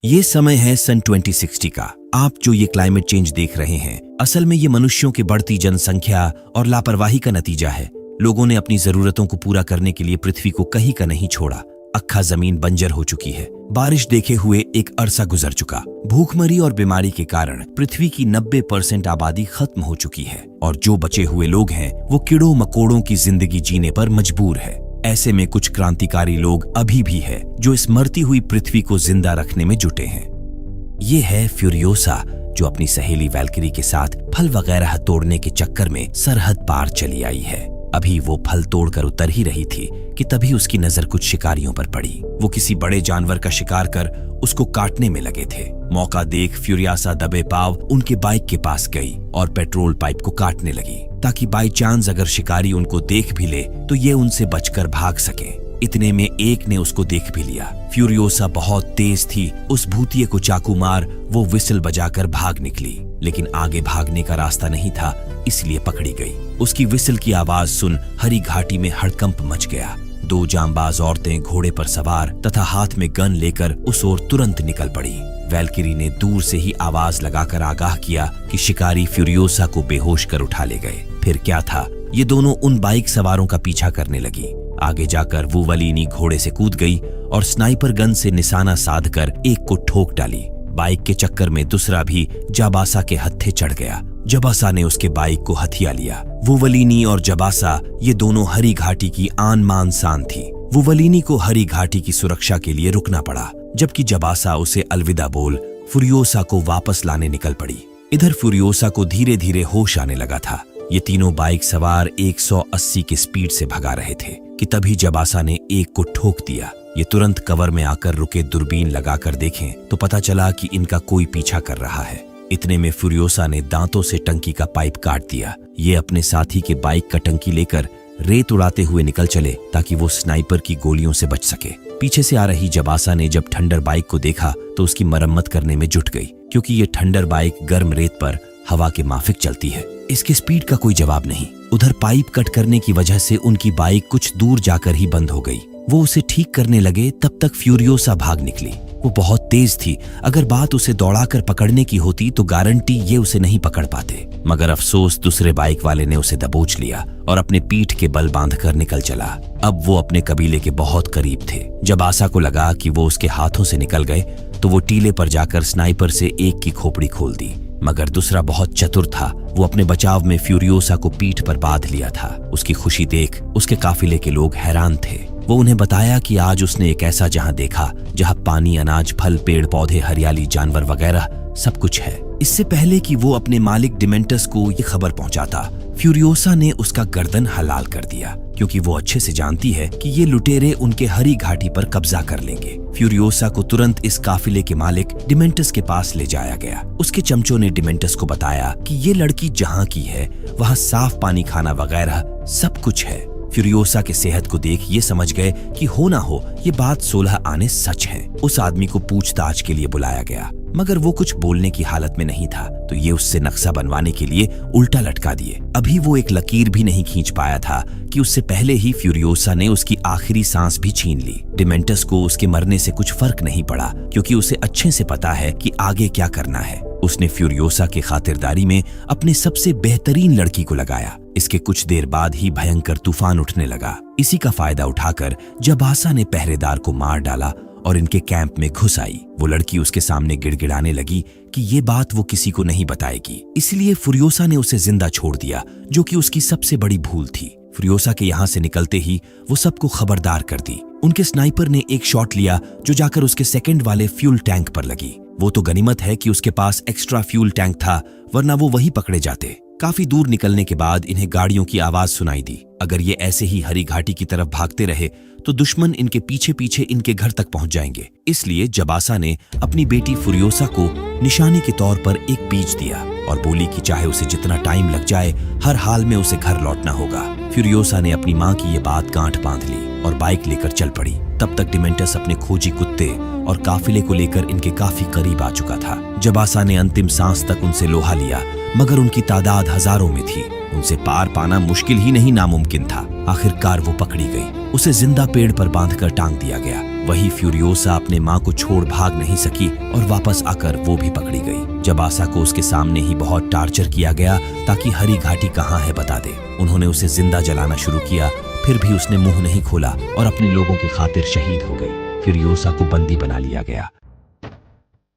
ये समय है सन 2060 का। आप जो ये क्लाइमेट चेंज देख रहे हैं, असल में ये मनुष्यों की बढ़ती जनसंख्या और लापरवाही का नतीजा है। लोगों ने अपनी जरूरतों को पूरा करने के लिए पृथ्वी को कहीं का नहीं छोड़ा। अक्खा जमीन बंजर हो चुकी है। बारिश देखे हुए एक अरसा गुजर चुका। भूखमरी और बीमारी के कारण पृथ्वी की 90% आबादी खत्म हो चुकी है और जो बचे हुए लोग हैं वो कीड़ों मकोड़ों की जिंदगी जीने पर मजबूर है। ऐसे में कुछ क्रांतिकारी लोग अभी भी है जो इस मरती हुई पृथ्वी को जिंदा रखने में जुटे हैं। ये है फ्यूरियोसा, जो अपनी सहेली वैल्किरी के साथ फल वगैरह तोड़ने के चक्कर में सरहद पार चली आई है। अभी वो फल तोड़कर उतर ही रही थी कि तभी उसकी नजर कुछ शिकारियों पर पड़ी। वो किसी बड़े जानवर का शिकार कर उसको काटने में लगे थे। मौका देख फ्यूरियोसा दबे पाव उनके बाइक के पास गई और पेट्रोल पाइप को काटने लगी ताकि बाई चांस अगर शिकारी उनको देख भी ले तो ये उनसे बचकर भाग सके। इतने में एक ने उसको देख भी लिया। फ्यूरियोसा बहुत तेज थी। उस भूतिये को चाकू मार वो विसल बजाकर भाग निकली, लेकिन आगे भागने का रास्ता नहीं था, इसलिए पकड़ी गई। उसकी विसल की आवाज सुन हरी घाटी में हड़कंप मच गया। 2 जांबाज औरतें घोड़े पर सवार तथा हाथ में गन लेकर उस ओर तुरंत निकल पड़ी। वैल्किरी ने दूर से ही आवाज लगाकर आगाह किया कि शिकारी फ्यूरियोसा को बेहोश कर उठा ले गए। फिर क्या था, ये दोनों उन बाइक सवारों का पीछा करने लगी। आगे जाकर वुवलीनी घोड़े से कूद गई और स्नाइपर गन से निशाना साधकर एक को ठोक डाली। बाइक के चक्कर में दूसरा भी जाबासा के हत्थे चढ़ गया। जाबासा ने उसके बाइक को हथिया लिया। वुवलीनी और जाबासा ये दोनों हरी घाटी की आन मान शान थी। वुवलीनी को हरी घाटी की सुरक्षा के लिए रुकना पड़ा, जबकि जाबासा उसे अलविदा बोल फ्यूरियोसा को वापस लाने निकल पड़ी। इधर फ्यूरियोसा को धीरे धीरे होश आने लगा था। ये तीनों बाइक सवार 180 की स्पीड से भगा रहे थे कि तभी जाबासा ने एक को ठोक दिया। ये तुरंत कवर में आकर रुके। दूरबीन लगाकर देखें तो पता चला कि इनका कोई पीछा कर रहा है। इतने में फ्यूरियोसा ने दांतों से टंकी का पाइप काट दिया। ये अपने साथी के बाइक का टंकी लेकर रेत उड़ाते हुए निकल चले ताकि वो स्नाइपर की गोलियों से बच सके। पीछे से आ रही जाबासा ने जब ठंडर बाइक को देखा तो उसकी मरम्मत करने में जुट गई, क्योंकि ये ठंडर बाइक गर्म रेत पर हवा के माफिक चलती है। इसके स्पीड का कोई जवाब नहीं। उधर पाइप कट करने की वजह से उनकी बाइक कुछ दूर जाकर ही बंद हो गई। वो उसे ठीक करने लगे तब तक फ्यूरियोसा भाग निकली। वो बहुत तेज थी। अगर बात उसे दौड़ाकर पकड़ने की होती तो गारंटी ये उसे नहीं पकड़ पाते, मगर अफसोस दूसरे बाइक वाले ने उसे दबोच लिया और अपने पीठ के बल बांधकर निकल चला। अब वो अपने कबीले के बहुत करीब थे। जब आशा को लगा कि वो उसके हाथों से निकल गए तो वो टीले पर जाकर स्नाइपर से एक की खोपड़ी खोल दी, मगर दूसरा बहुत चतुर था। वो अपने बचाव में फ्यूरियोसा को पीठ पर बांध लिया था। उसकी खुशी देख उसके काफिले के लोग हैरान थे। वो उन्हें बताया कि आज उसने एक ऐसा जहां देखा जहां पानी, अनाज, फल, पेड़ पौधे, हरियाली, जानवर वगैरह सब कुछ है। इससे पहले कि वो अपने मालिक डिमेंटस को ये खबर पहुंचाता, फ्यूरियोसा ने उसका गर्दन हलाल कर दिया, क्योंकि वो अच्छे से जानती है कि ये लुटेरे उनके हरी घाटी पर कब्जा कर लेंगे। फ्यूरियोसा को तुरंत इस काफिले के मालिक डिमेंटस के पास ले जाया गया। उसके चमचों ने डिमेंटस को बताया कि ये लड़की जहां की है वहां साफ पानी, खाना वगैरह सब कुछ है। फ्यूरियोसा के सेहत को देख ये समझ गए कि हो ना हो ये बात 16 आने सच है। उस आदमी को पूछताछ के लिए बुलाया गया, मगर वो कुछ बोलने की हालत में नहीं था, तो ये उससे नक्शा बनवाने के लिए उल्टा लटका दिए। अभी वो एक लकीर भी नहीं खींच पाया था कि उससे पहले ही फ्यूरियोसा ने उसकी आखिरी सांस भी छीन ली। डिमेंटस को उसके मरने से कुछ फर्क नहीं पड़ा, क्योंकि उसे अच्छे से पता है कि आगे क्या करना है। उसने फ्यूरियोसा की खातिरदारी में अपने सबसे बेहतरीन लड़की को लगाया। इसके कुछ देर बाद ही भयंकर तूफान उठने लगा। इसी का फायदा उठाकर जाबासा ने पहरेदार को मार डाला और इनके कैंप में घुस आई। वो लड़की उसके सामने गिड़गिड़ाने लगी कि ये बात वो किसी को नहीं बताएगी, इसलिए फ्यूरियोसा ने उसे जिंदा छोड़ दिया, जो कि उसकी सबसे बड़ी भूल थी। फ्यूरियोसा के यहाँ से निकलते ही वो सबको खबरदार कर दी। उनके स्नाइपर ने एक शॉट लिया जो जाकर उसके सेकंड वाले फ्यूल टैंक पर लगी। वो तो गनीमत है कि उसके पास एक्स्ट्रा फ्यूल टैंक था, वरना वो वहीं पकड़े जाते। काफी दूर निकलने के बाद इन्हें गाड़ियों की आवाज सुनाई दी। अगर ये ऐसे ही हरी घाटी की तरफ भागते रहे तो दुश्मन इनके पीछे पीछे इनके घर तक पहुंच जाएंगे। इसलिए जाबासा ने अपनी बेटी फ्यूरियोसा को निशानी के तौर पर एक बीज दिया और बोली कि चाहे उसे जितना टाइम लग जाए, हर हाल में उसे घर लौटना होगा। फ्यूरियोसा ने अपनी माँ की ये बात गांठ बांध ली और बाइक लेकर चल पड़ी। तब तक डिमेंटस अपने खोजी कुत्ते और काफिले को लेकर इनके काफी करीब आ चुका था। जाबासा ने अंतिम सांस तक उनसे लोहा लिया, मगर उनकी तादाद हजारों में थी। उनसे पार पाना मुश्किल ही नहीं नामुमकिन था। आखिरकार वो पकड़ी गई। उसे जिंदा पेड़ पर बांधकर टांग दिया गया। वही फ्यूरियोसा अपने माँ को छोड़ भाग नहीं सकी और वापस आकर वो भी पकड़ी गई। जब आशा को उसके सामने ही बहुत टार्चर किया गया ताकि हरी घाटी कहाँ है बता दे। उन्होंने उसे जिंदा जलाना शुरू किया, फिर भी उसने मुंह नहीं खोला और अपने लोगों की खातिर शहीद हो गई। फ्यूरियोसा को बंदी बना लिया गया।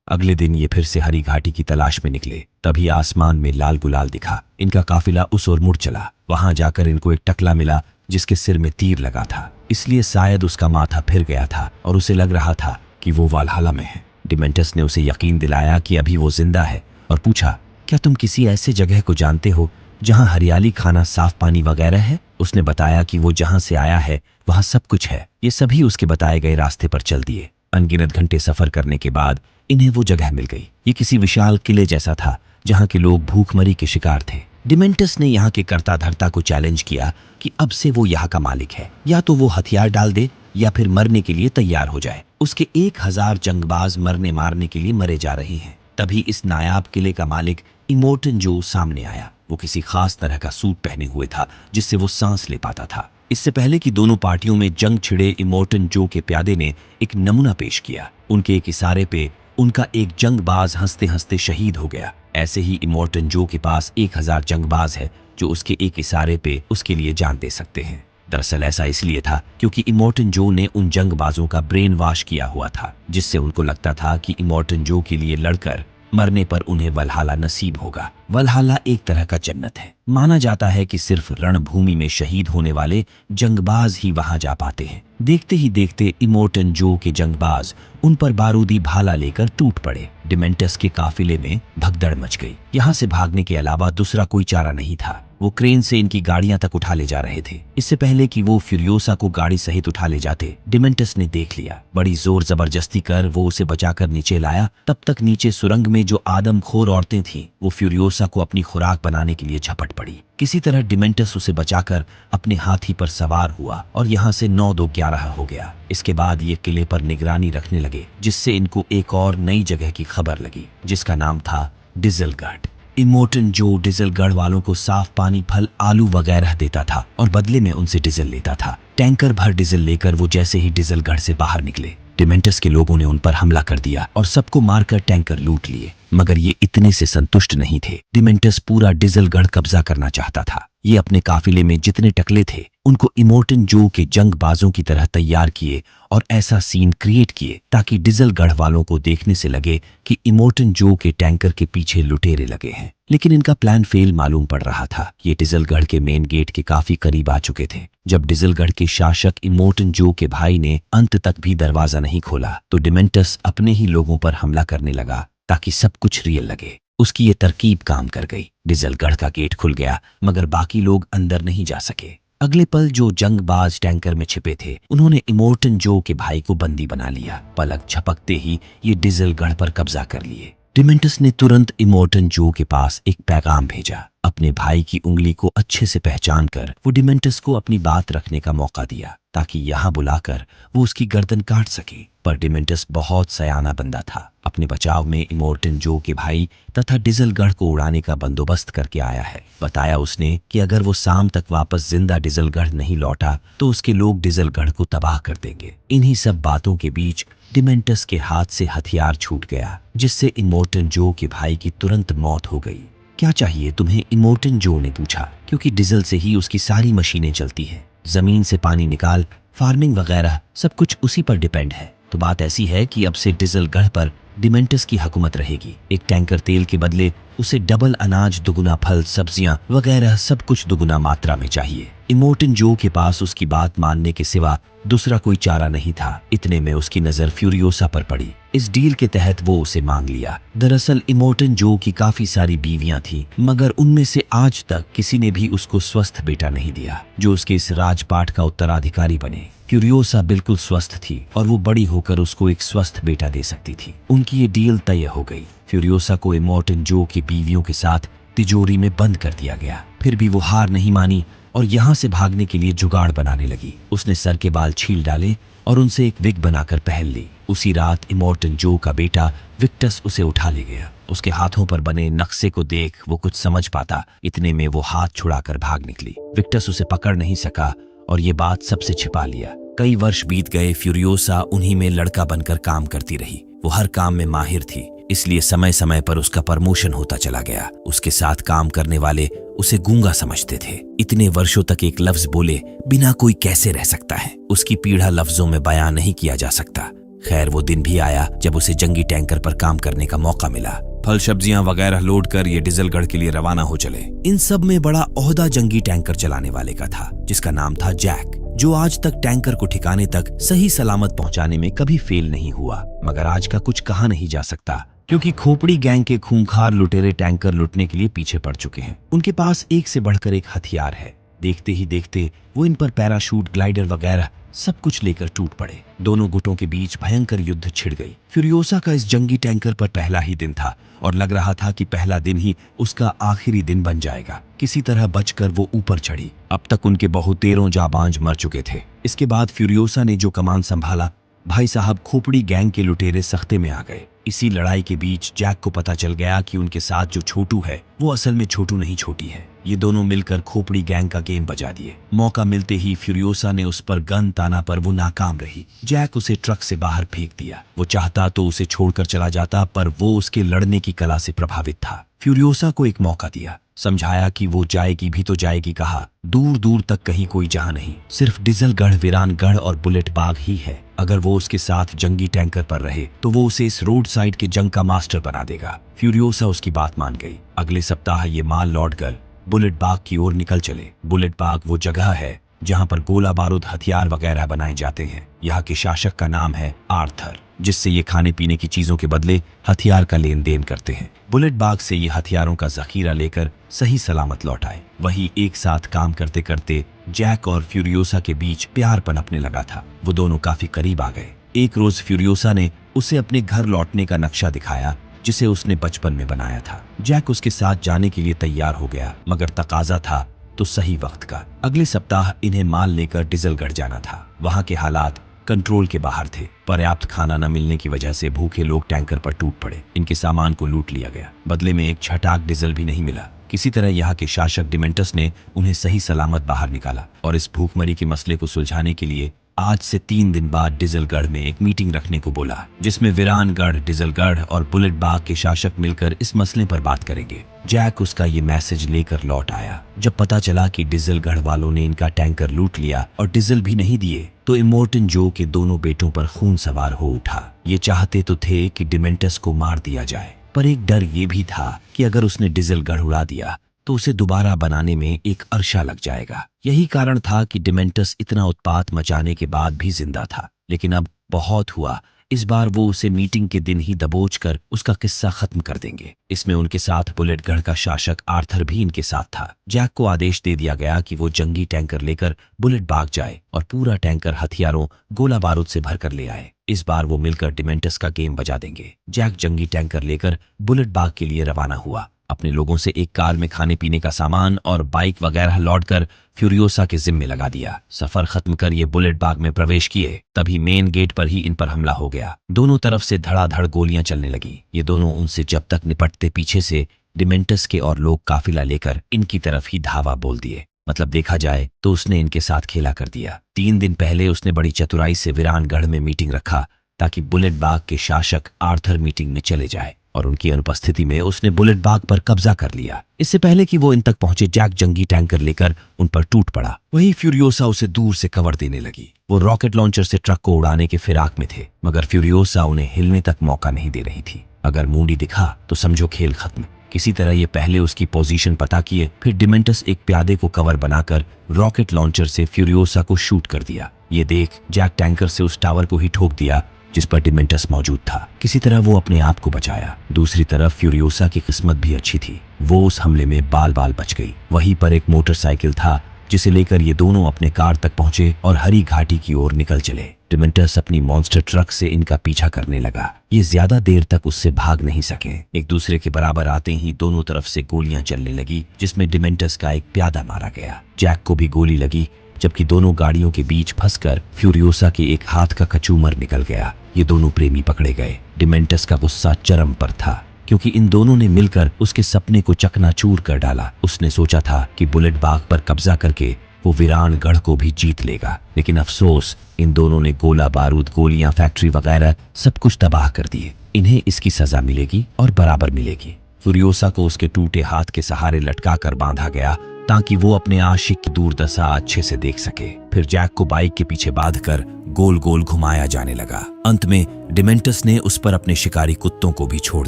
अगले दिन ये फिर से हरी घाटी की तलाश में निकले। तभी आसमान में लाल गुलाल दिखा। इनका काफिला उस ओर मुड़ चला। वहां जाकर इनको एक टकला मिला जिसके सिर में तीर लगा था, इसलिए शायद उसका माथा फिर गया था और उसे लग रहा था कि वो वालहला में है। डिमेंटस ने उसे यकीन दिलाया कि अभी वो जिंदा है और पूछा, क्या तुम किसी ऐसे जगह को जानते हो जहां हरियाली, खाना, साफ पानी वगैरह है? उसने बताया कि वो जहां से आया है वहां सब कुछ है। ये सभी उसके बताए गए रास्ते पर चल दिए। अनगिनत घंटे सफर करने के बाद इन्हें वो जगह मिल गई। ये किसी विशाल किले जैसा था जहां के लोग भूखमरी के शिकार थे। डिमेंटस ने यहाँ के कर्ता धर्ता को चैलेंज किया कि अब से वो यहाँ का मालिक है, या तो वो हथियार डाल दे या फिर मरने के लिए तैयार हो जाए। उसके 1000 जंगबाज मरने मारने के लिए मरे जा रहे हैं। तभी इस नायाब किले का मालिक इमोर्टन जो सामने आया। वो किसी खास तरह का सूट पहने हुए था जिससे वो सांस ले पाता था। इससे पहले कि दोनों पार्टियों में जंग छिड़े, इमोर्टन जो के प्यादे ने एक नमूना पेश किया। उनके एक इशारे पे उनका एक जंगबाज हंसते हंसते शहीद हो गया। ऐसे ही इमोर्टन जो के पास 1000 जंगबाज है जो उसके एक इशारे पे उसके लिए जान दे सकते हैं। दरअसल ऐसा इसलिए था क्योंकि इमोर्टन जो ने उन जंगबाजों का ब्रेन वॉश किया हुआ था, जिससे उनको लगता था कि इमोर्टन जो के लिए लड़कर मरने पर उन्हें वल्हाला नसीब होगा। वल्हाला एक तरह का जन्नत है। माना जाता है कि सिर्फ रणभूमि में शहीद होने वाले जंगबाज ही वहां जा पाते हैं। देखते ही देखते इमोर्टन जो के जंगबाज उन पर बारूदी भाला लेकर टूट पड़े। डिमेंटस के काफिले में भगदड़ मच गई। यहाँ से भागने के अलावा दूसरा कोई चारा नहीं था। वो क्रेन से इनकी गाड़ियां तक उठा ले जा रहे थे। इससे पहले कि वो फ्यूरियोसा को गाड़ी सहित उठा ले जाते, डिमेंटस ने देख लिया। बड़ी जोर जबरदस्ती कर वो उसे बचाकर नीचे लाया। तब तक नीचे सुरंग में जो आदमखोर औरतें थीं, वो फ्यूरियोसा को अपनी खुराक बनाने के लिए झपट पड़ी। किसी तरह डिमेंटस उसे बचाकर अपने हाथी पर सवार हुआ और यहाँ से 9-2-11 हो गया। इसके बाद ये किले पर निगरानी रखने लगे, जिससे इनको एक और नई जगह की खबर लगी जिसका नाम था डिजलगढ़। इमोर्टन जो डिजलगढ़ वालों को साफ पानी, फल, आलू वगैरह देता था और बदले में उनसे डीजल लेता था। टैंकर भर डीजल लेकर वो जैसे ही डिजलगढ़ से बाहर निकले, डिमेंटस के लोगों ने उन पर हमला कर दिया और सबको मारकर टैंकर लूट लिए। मगर ये इतने से संतुष्ट नहीं थे। डिमेंटस पूरा डिजलगढ़ कब्जा करना चाहता था। ये अपने काफिले में जितने टकले थे उनको इमोर्टन जो के जंगबाजों की तरह तैयार किए और ऐसा सीन क्रिएट किए ताकि डिजलगढ़ वालों को देखने से लगे कि इमोर्टन जो के टैंकर के पीछे लुटेरे लगे हैं। लेकिन इनका प्लान फेल मालूम पड़ रहा था। ये डिजलगढ़ के मेन गेट के काफी करीब आ चुके थे। जब डिजलगढ़ के शासक इमोर्टन जो के भाई ने अंत तक भी दरवाजा नहीं खोला तो डिमेंटस अपने ही लोगों पर हमला करने लगा ताकि सब कुछ रियल लगे। उसकी ये तरकीब काम कर गई। डिजलगढ़ का गेट खुल गया मगर बाकी लोग अंदर नहीं जा सके। अगले पल जो जंगबाज टैंकर में छिपे थे उन्होंने इमोर्टन जो के भाई को बंदी बना लिया। पलक झपकते ही ये डिजलगढ़ पर कब्जा कर लिए। डिमेंटस ने तुरंत इमोर्टन जो के पास एक पैगाम भेजा। अपने भाई की उंगली को अच्छे से पहचान कर वो डिमेंटस को अपनी बात रखने का मौका दिया ताकि यहाँ बुलाकर वो उसकी गर्दन काट सके। पर डिमेंटस बहुत सयाना बंदा था। अपने बचाव में इमोर्टन जो के भाई तथा डिजलगढ़ को उड़ाने का बंदोबस्त करके आया है। बताया उसने कि अगर वो शाम तक वापस जिंदा डिजलगढ़ नहीं लौटा तो उसके लोग डिजलगढ़ को तबाह कर देंगे। इन्हीं सब बातों के बीच डिमेंटस के हाथ से हथियार छूट गया, जिससे इमोर्टन जो के भाई की तुरंत मौत हो गई। क्या चाहिए तुम्हें? इमोर्टन जो ने पूछा, क्योंकि डीजल से ही उसकी सारी मशीनें चलती हैं। जमीन से पानी निकाल, फार्मिंग वगैरह सब कुछ उसी पर डिपेंड है। तो बात ऐसी है कि अब से डिजलगढ़ पर डिमेंटस की हुकूमत रहेगी। एक टैंकर तेल के बदले उसे डबल अनाज, दुगुना फल, सब्जियां वगैरह सब कुछ दुगुना मात्रा में चाहिए। इमोर्टन जो के पास उसकी बात मानने के सिवा दूसरा कोई चारा नहीं था। इतने में उसकी नजर फ्यूरियोसा पर पड़ी। इस डील के तहत वो उसे मांग लिया। दरअसल इमोर्टन जो की काफी सारी बीवियां थी, मगर उनमें से आज तक किसी ने भी उसको स्वस्थ बेटा नहीं दिया जो उसके इस राजपाट का उत्तराधिकारी बने। फ्यूरियोसा बिल्कुल स्वस्थ थी और वो बड़ी होकर उसको एक स्वस्थ बेटा दे सकती थी। उनकी ये डील तय हो गई। फ्यूरियोसा को इमोर्टन जो की बीवियों के साथ तिजोरी में बंद कर दिया गया। फिर भी वो हार नहीं मानी और यहाँ से भागने के लिए जुगाड़ बनाने लगी। उसने सर के बाल छील डाले और उनसे एक विग बनाकर पहन ली। उसी रात इमोर्टन जो का बेटा विक्टस उसे उठा ले गया। उसके हाथों पर बने नक्शे को देख वो कुछ समझ पाता। इतने में वो हाथ छुड़ाकर भाग निकली। विक्टस उसे पकड़ नहीं सका और ये बात सबसे छिपा लिया। कई वर्ष बीत गए। फ्यूरियोसा उन्हीं में लड़का बनकर काम करती रही। वो हर काम में माहिर थी, इसलिए समय समय पर उसका प्रमोशन होता चला गया। उसके साथ काम करने वाले उसे गूंगा समझते थे। इतने वर्षों तक एक लफ्ज बोले बिना कोई कैसे रह सकता है, उसकी पीड़ा लफ्जों में बयां नहीं किया जा सकता। खैर, वो दिन भी आया जब उसे जंगी टैंकर पर काम करने का मौका मिला। फल सब्जियां वगैरह लोड कर ये डीजलगढ़ के लिए रवाना हो चले। इन सब में बड़ा ओहदा जंगी टैंकर चलाने वाले का था, जिसका नाम था जैक, जो आज तक टैंकर को ठिकाने तक सही सलामत पहुंचाने में कभी फेल नहीं हुआ। मगर आज का कुछ कहा नहीं जा सकता, क्योंकि खोपड़ी गैंग के खूंखार लुटेरे टैंकर लुटने के लिए पीछे पड़ चुके हैं। उनके पास एक से बढ़कर एक हथियार है। देखते ही देखते वो इन पर पैराशूट, ग्लाइडर वगैरह सब कुछ लेकर टूट पड़े। दोनों गुटों के बीच भयंकर युद्ध छिड़ गई। फ्यूरियोसा का इस जंगी टैंकर पर पहला ही दिन था और लग रहा था कि पहला दिन ही उसका आखिरी दिन बन जाएगा। किसी तरह बचकर वो ऊपर चढ़ी। अब तक उनके बहुतेरों जाबांज मर चुके थे। इसके बाद फ्यूरियोसा ने जो कमान संभाला, भाई साहब खोपड़ी गैंग के लुटेरे सख्ते में आ गए। इसी लड़ाई के बीच जैक को पता चल गया कि उनके साथ जो छोटू है वो असल में छोटू नहीं, छोटी है। ये दोनों मिलकर खोपड़ी गैंग का गेम बजा दिए। मौका मिलते ही फ्यूरियोसा ने उस पर गन ताना, पर वो नाकाम रही। जैक उसे ट्रक से बाहर फेंक दिया। वो चाहता तो उसे छोड़कर चला जाता, पर वो उसके लड़ने की कला से प्रभावित था। फ्यूरियोसा को एक मौका दिया, समझाया कि वो जाएगी भी तो जाएगी कहाँ, दूर दूर तक कहीं कोई जहां नहीं, सिर्फ डीजलगढ़, वीरानगढ़ और बुलेट बाग ही है। अगर वो उसके साथ जंगी टैंकर पर रहे तो वो उसे इस रोड साइड के जंग का मास्टर बना देगा। फ्यूरियोसा उसकी बात मान गई। अगले सप्ताह ये माल लौटकर बुलेट बाग की ओर निकल चले। बुलेट बाग वो जगह है जहां पर गोला बारूद, हथियार वगैरह बनाए जाते हैं। यहाँ के शासक का नाम है आर्थर, जिससे ये खाने पीने की चीजों के बदले हथियार का लेन देन करते हैं। बुलेट बाग से ये हथियारों का जखीरा लेकर सही सलामत लौट आए। वहीं एक साथ काम करते करते जैक और फ्यूरियोसा के बीच प्यार पनपने लगा था। वो दोनों काफी करीब आ गए। एक रोज फ्यूरियोसा ने उसे अपने घर लौटने का नक्शा दिखाया, जिसे उसने बचपन में बनाया था। जैक उसके साथ जाने के लिए तैयार हो गया, मगर तकाजा था तो सही वक्त का। अगले सप्ताह इन्हें माल लेकर डीजलगढ़ जाना था। वहां के हालात कंट्रोल के बाहर थे। पर्याप्त खाना न मिलने की वजह से भूखे लोग टैंकर पर टूट पड़े। इनके सामान को लूट लिया गया। बदले में एक छटाक डीजल भी नहीं मिला। किसी तरह यहाँ के शासक डिमेंटस ने उन्हें सही सलामत बाहर निकाला और इस भूखमरी के मसले को सुलझाने के लिए आज से 3 दिन बाद डीजलगढ़ में एक मीटिंग रखने को बोला, जिसमें वीरानगढ़, डीजलगढ़ और बुलेट बाग के शासक मिलकर इस मसले पर बात करेंगे। जैक उसका ये मैसेज लेकर लौट आया। जब पता चला कि डीजलगढ़ वालों ने इनका टैंकर लूट लिया और डीजल भी नहीं दिए, तो इमोर्टन जो के दोनों बेटों पर खून सवार हो उठा। ये चाहते तो थे कि डिमेंटस को मार दिया जाए, पर एक डर ये भी था कि अगर उसने डीजलगढ़ उड़ा दिया तो उसे दोबारा बनाने में एक अरसा लग जाएगा। यही कारण था कि डिमेंटस इतना उत्पात मचाने के बाद भी जिंदा था। लेकिन अब बहुत हुआ। इस बार वो उसे मीटिंग के दिन ही दबोच कर उसका किस्सा खत्म कर देंगे। इसमें उनके साथ बुलेटगढ़ का शासक आर्थर भी इनके साथ था। जैक को आदेश दे दिया गया कि वो जंगी टैंकर लेकर बुलेट बाग जाए और पूरा टैंकर हथियारों, गोला बारूद से भरकर ले आए। इस बार वो मिलकर डिमेंटस का गेम बजा देंगे। जैक जंगी टैंकर लेकर बुलेट बाग के लिए रवाना हुआ। अपने लोगों से एक कार में खाने पीने का सामान और बाइक वगैरह लौटकर फ्यूरियोसा के जिम्मे लगा दिया। सफर खत्म कर ये बुलेट बाग में प्रवेश किए, तभी मेन गेट पर ही इन पर हमला हो गया। दोनों तरफ से धड़ाधड़ गोलियां चलने लगी। ये दोनों उनसे जब तक निपटते, पीछे से डिमेंटस के और लोग काफिला लेकर इनकी तरफ ही धावा बोल दिए। मतलब देखा जाए तो उसने इनके साथ खेला कर दिया। 3 दिन पहले उसने बड़ी चतुराई से वीरानगढ़ में मीटिंग रखा ताकि बुलेट बाग के शासक आर्थर मीटिंग में चले जाए, और उनकी अनुपस्थिति में उसने बुलेट बाग पर कब्जा कर लिया। इससे पहले कि वो इन तक पहुंचे, जैक जंगी टैंकर लेकर उन पर टूट पड़ा। वहीं फ्यूरियोसा उसे दूर से कवर देने लगी। वो रॉकेट लॉन्चर से ट्रक को उड़ाने के फिराक में थे, मगर फ्यूरियोसा उन्हें हिलने तक मौका नहीं दे रही थी। अगर मुंडी दिखा तो समझो खेल खत्म। किसी तरह ये पहले उसकी पोजीशन पता किए, फिर डिमेंटस एक प्यादे को कवर बनाकर रॉकेट लॉन्चर से फ्यूरियोसा को शूट कर दिया। ये देख जैक टैंकर से उस टावर को ही ठोक दिया जिस पर डिमेंटस मौजूद था। किसी तरह वो अपने आप को बचाया। दूसरी तरफ फ्यूरियोसा की किस्मत भी अच्छी थी। वो उस हमले में बाल बाल बच गई। वहीं पर एक मोटरसाइकिल था जिसे लेकर ये दोनों अपने कार तक पहुंचे और हरी घाटी की ओर निकल चले। डिमेंटस अपनी मॉन्स्टर ट्रक से इनका पीछा करने लगा। ये ज्यादा देर तक उससे भाग नहीं सके। एक दूसरे के बराबर आते ही दोनों तरफ से गोलियां चलने लगी, जिसमें डिमेंटस का एक प्यादा मारा गया। जैक को भी गोली लगी, जबकि दोनों गाड़ियों के बीच फंसकर फ्यूरियोसा के एक हाथ का कचूमर निकल गया। ये दोनों प्रेमी पकड़े गए। डिमेंटस का गुस्सा चरम पर था, क्योंकि इन दोनों ने मिलकर उसके सपने को चकनाचूर कर डाला। उसने सोचा था कि बुलेट बाग पर कब्जा करके वो वीरानगढ़ को भी जीत लेगा। लेकिन अफसोस, इन दोनों ने गोला बारूद, गोलियां, फैक्ट्री वगैरह सब कुछ तबाह कर दिए। इन्हें इसकी सजा मिलेगी और बराबर मिलेगी। फ्यूरियोसा को उसके टूटे हाथ के सहारे लटका कर बांधा गया ताकि वो अपने आशिक की दुर्दशा अच्छे से देख सके। फिर जैक को बाइक के पीछे बांधकर गोल गोल घुमाया जाने लगा। अंत में डिमेंटस ने उस पर अपने शिकारी कुत्तों को भी छोड़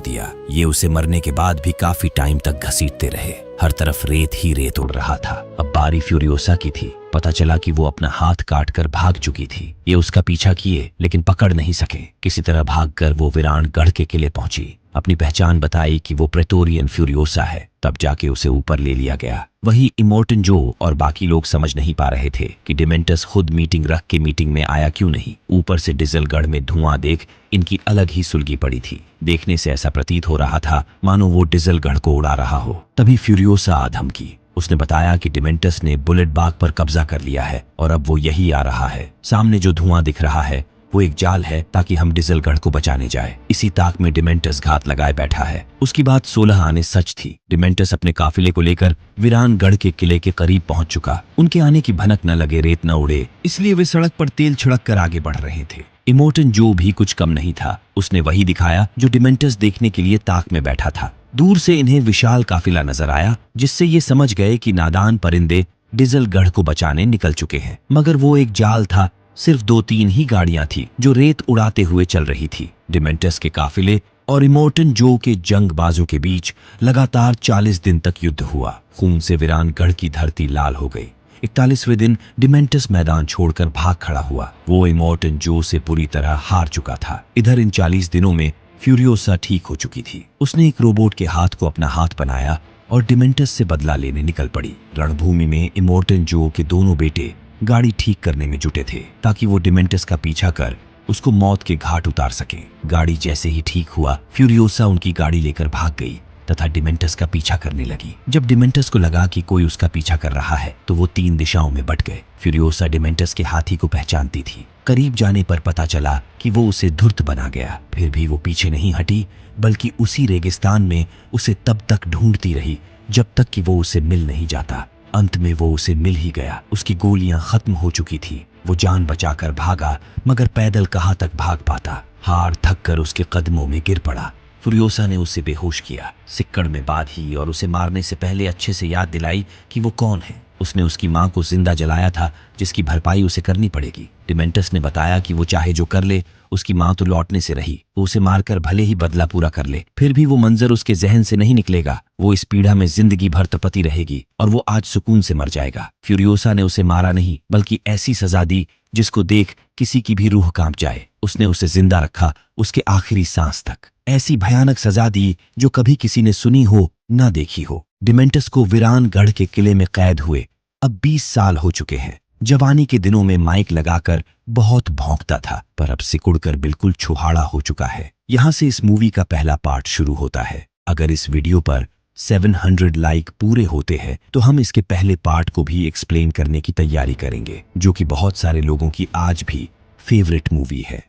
दिया। ये उसे मरने के बाद भी काफी टाइम तक घसीटते रहे। हर तरफ रेत ही रेत उड़ रहा था। अब बारी फ्यूरियोसा की थी। पता चला कि वो अपना हाथ काटकर भाग चुकी थी। ये उसका पीछा किए लेकिन पकड़ नहीं सके। किसी तरह भागकर वो वीरानगढ़ के किले पहुंची। अपनी पहचान बताई कि वो प्रेटोरियन फ्यूरियोसा है। तब जाके उसे ऊपर ले लिया गया। वही इमोर्टन जो और बाकी लोग समझ नहीं पा रहे थे कि डिमेंटस खुद मीटिंग रख के मीटिंग में आया क्यों नहीं। ऊपर से डिजलगढ़ में धुआं देख इनकी अलग ही सुलगी पड़ी थी। देखने से ऐसा प्रतीत हो रहा था मानो वो डिजलगढ़ को उड़ा रहा हो। तभी फ्यूरियोसा आ धमकी। उसने बताया कि डिमेंटस ने बुलेट बाग पर कब्जा कर लिया है और अब वो यही आ रहा है। सामने जो धुआं दिख रहा है वो एक जाल है ताकि हम डिजलगढ़ को बचाने जाए। इसी ताक में डिमेंटस घात लगाए बैठा है। उसकी बात 16 आने सच थी। डिमेंटस अपने काफिले को लेकर वीरानगढ़ के किले के करीब पहुंच चुका। उनके आने की भनक न लगे, रेत न उड़े, इसलिए वे सड़क पर तेल छिड़क कर आगे बढ़ रहे थे। इमोर्टन जो भी कुछ कम नहीं था। उसने वही दिखाया जो डिमेंटस देखने के लिए ताक में बैठा था। दूर से इन्हें विशाल काफिला नजर आया, जिससे ये समझ गए कि नादान परिंदे डिजलगढ़ को बचाने निकल चुके हैं। मगर वो एक जाल था। सिर्फ 2-3 ही गाड़ियां थी जो रेत उड़ाते हुए चल रही थी। डिमेंटस के काफिले और इमोर्टन जो के जंगबाजों के बीच लगातार 40 दिन तक युद्ध हुआ। खून से वीरानगढ़ की धरती लाल हो गई। 41वें दिन डिमेंटस मैदान छोड़कर भाग खड़ा हुआ। वो इमोर्टन जो से पूरी तरह हार चुका था। इधर इन 40 दिनों में फ्यूरियोसा ठीक हो चुकी थी। उसने एक रोबोट के हाथ को अपना हाथ बनाया और डिमेंटस से बदला लेने निकल पड़ी। रणभूमि में इमोर्टन जो के दोनों बेटे गाड़ी ठीक करने में जुटे थे ताकि वो डिमेंटस का पीछा कर उसको मौत के घाट उतार सके। गाड़ी जैसे ही ठीक हुआ, फ्यूरियोसा उनकी गाड़ी लेकर भाग गई तथा डिमेंटस का पीछा करने लगी। जब डिमेंटस को लगा कि कोई उसका पीछा कर रहा है तो वो 3 दिशाओं में बट गए। फ्यूरियोसा डिमेंटस के हाथी को पहचानती थी। करीब जाने पर पता चला कि वो उसे धूर्त बना गया। फिर भी वो पीछे नहीं हटी, बल्कि उसी रेगिस्तान में उसे तब तक ढूंढती रही जब तक कि वो उसे मिल नहीं जाता। अंत में वो उसे मिल ही गया। उसकी गोलियां खत्म हो चुकी थी। वो जान बचाकर भागा, मगर पैदल कहाँ तक भाग पाता। हार थक कर उसके कदमों में गिर पड़ा। फ्यूरियोसा ने उसे बेहोश किया, सिक्कड़ में बांधी और उसे मारने से पहले अच्छे से याद दिलाई कि वो कौन है। उसने उसकी मां को जिंदा जलाया था, जिसकी भरपाई उसे करनी पड़ेगी। डिमेंटस ने बताया कि वो चाहे जो कर ले, उसकी मां तो लौटने से रही। वो उसे मारकर भले ही बदला पूरा कर ले, फिर भी वो मंजर उसके जहन से नहीं निकलेगा। वो इस पीड़ा में जिंदगी भर तपती रहेगी और वो आज सुकून से मर जाएगा। फ्यूरियोसा ने उसे मारा नहीं, बल्कि ऐसी सजा दी जिसको देख किसी की भी रूह कांप जाए। उसने उसे जिंदा रखा उसके आखिरी सांस तक। ऐसी भयानक सजा दी जो कभी किसी ने सुनी हो न देखी हो। डिमेंटस को वीरानगढ़ के किले में कैद हुए अब 20 साल हो चुके हैं। जवानी के दिनों में माइक लगाकर बहुत भौंकता था, पर अब सिकुड़कर बिल्कुल छुहाड़ा हो चुका है। यहाँ से इस मूवी का पहला पार्ट शुरू होता है। अगर इस वीडियो पर 700 लाइक पूरे होते हैं तो हम इसके पहले पार्ट को भी एक्सप्लेन करने की तैयारी करेंगे, जो कि बहुत सारे लोगों की आज भी फेवरेट मूवी है।